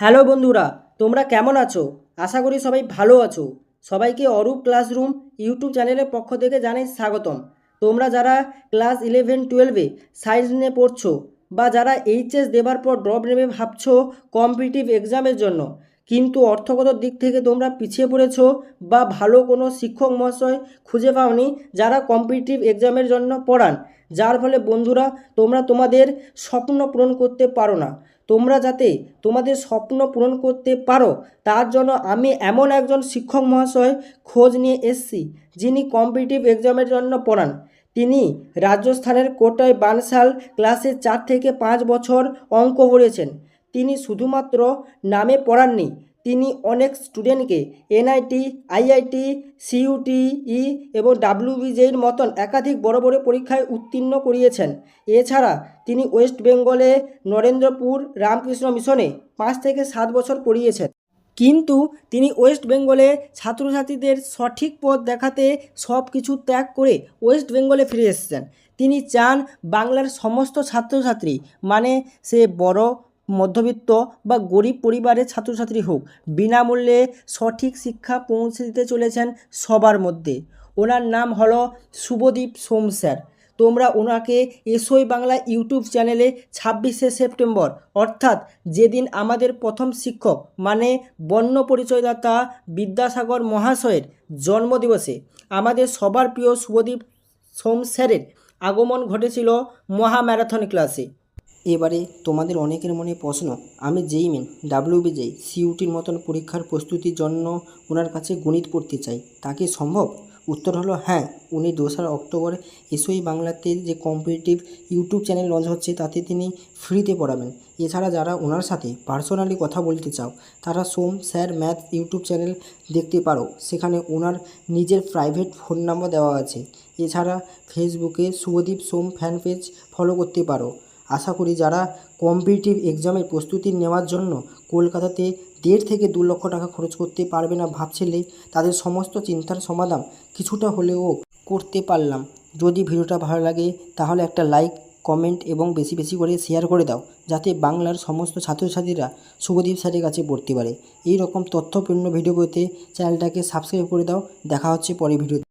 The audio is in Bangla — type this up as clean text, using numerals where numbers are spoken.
হ্যালো বন্ধুরা, তোমরা কেমন আছো? আশা করি সবাই ভালো আছো। সবাইকে অরূপ ক্লাসরুম ইউটিউব চ্যানেলের পক্ষ থেকে জানাই স্বাগতম। তোমরা যারা ক্লাস 11-12-এ সায়েন্স নিয়ে পড়ছো বা যারা এইচএস দেবার পর ড্রপ নেবে ভাবছো কম্পিটিটিভ এক্সামের জন্য, কিন্তু অর্থগত দিক থেকে তোমরা পিছিয়ে পড়েছো বা ভালো কোনো শিক্ষক মহাশয় খুঁজে পাওনি যারা কম্পিটিটিভ এক্সামের জন্য পড়ান, যার ফলে বন্ধুরা তোমরা তোমাদের স্বপ্ন পূরণ করতে পারো না। তোমরা যাতে তোমাদের স্বপ্ন পূরণ করতে পারো তার জন্য আমি এমন একজন শিক্ষক মহাশয় খোঁজ নিয়ে এসেছি যিনি কম্পিটিটিভ এক্সামের জন্য পড়ান। তিনি রাজস্থানের কোটায় বানসাল ক্লাসে 4 থেকে 5 বছর অঙ্ক পড়িয়েছেন। তিনি শুধুমাত্র নামে পড়াননি, তিনি অনেক স্টুডেন্টকে এনআইটি, আইআইটি, সিইউটিই এবং ডাব্লিউবিজের মতন একাধিক বড় বড় পরীক্ষায় উত্তীর্ণ করিয়েছেন। এছাড়া তিনি ওয়েস্ট বেঙ্গলে নরেন্দ্রপুর রামকৃষ্ণ মিশনে 5 থেকে 7 বছর পড়িয়েছেন। কিন্তু তিনি ওয়েস্ট বেঙ্গলে ছাত্রছাত্রীদের সঠিক পথ দেখাতে সব কিছু ত্যাগ করে ওয়েস্ট বেঙ্গলে ফিরে এসেছেন। তিনি চান বাংলার সমস্ত ছাত্রছাত্রী, মানে সে বড়, মধ্যবিত্ত বা গরিব পরিবারের ছাত্রছাত্রী হোক, বিনামূল্যে সঠিক শিক্ষা পৌঁছে দিতে চলেছেন সবার মধ্যে। ওনার নাম হলো শুভদীপ সোম স্যার। তোমরা ওনাকে এসওই বাংলা ইউটিউব চ্যানেলে 26শে সেপ্টেম্বর, অর্থাৎ যেদিন আমাদের প্রথম শিক্ষক মানে বর্ণ পরিচয়দাতা বিদ্যাসাগর মহাশয়ের জন্মদিবসে আমাদের সবার প্রিয় শুভদীপ সোম স্যারের আগমন ঘটেছিল মহা ম্যারাথন ক্লাসে। এবারে তোমাদের অনেকের মনে প্রশ্ন, আমি যেই মেন, ডাব্লিউবিজেই, সিইউটির মতন পরীক্ষার প্রস্তুতির জন্য ওনার কাছে গণিত পড়তে চাই, তা কি সম্ভব? উত্তর হলো হ্যাঁ। উনি 2রা অক্টোবর এসওই বাংলাতে যে কম্পিটিটিভ ইউটিউব চ্যানেল লঞ্চ হচ্ছে তাতে তিনি ফ্রিতে পড়াবেন। এছাড়া যারা ওনার সাথে পার্সোনালি কথা বলতে চাও তারা সোম স্যার ম্যাথ ইউটিউব চ্যানেল দেখতে পারো, সেখানে ওনার নিজের প্রাইভেট ফোন নাম্বার দেওয়া আছে। এছাড়া ফেসবুকে শুভদীপ সোম ফ্যান পেজ ফলো করতে পারো। আশা করি যারা কম্পিটিটিভ এক্সামের প্রস্তুতি নেওয়ার জন্য কলকাতাতে 1.5 থেকে 2 লক্ষ টাকা খরচ করতে পারবে না ভাবছিলে, তাদের সমস্ত চিন্তার সমাধান কিছুটা হলেও করতে পারলাম। যদি ভিডিওটা ভালো লাগে তাহলে একটা লাইক, কমেন্ট এবং বেশি বেশি করে শেয়ার করে দাও, যাতে বাংলার সমস্ত ছাত্রছাত্রীরা শুভদীপ স্যারের কাছে পড়তে পারে। এই রকম তথ্যপূর্ণ ভিডিও পেতে চ্যানেলটাকে সাবস্ক্রাইব করে দাও। দেখা হচ্ছে পরের ভিডিওতে।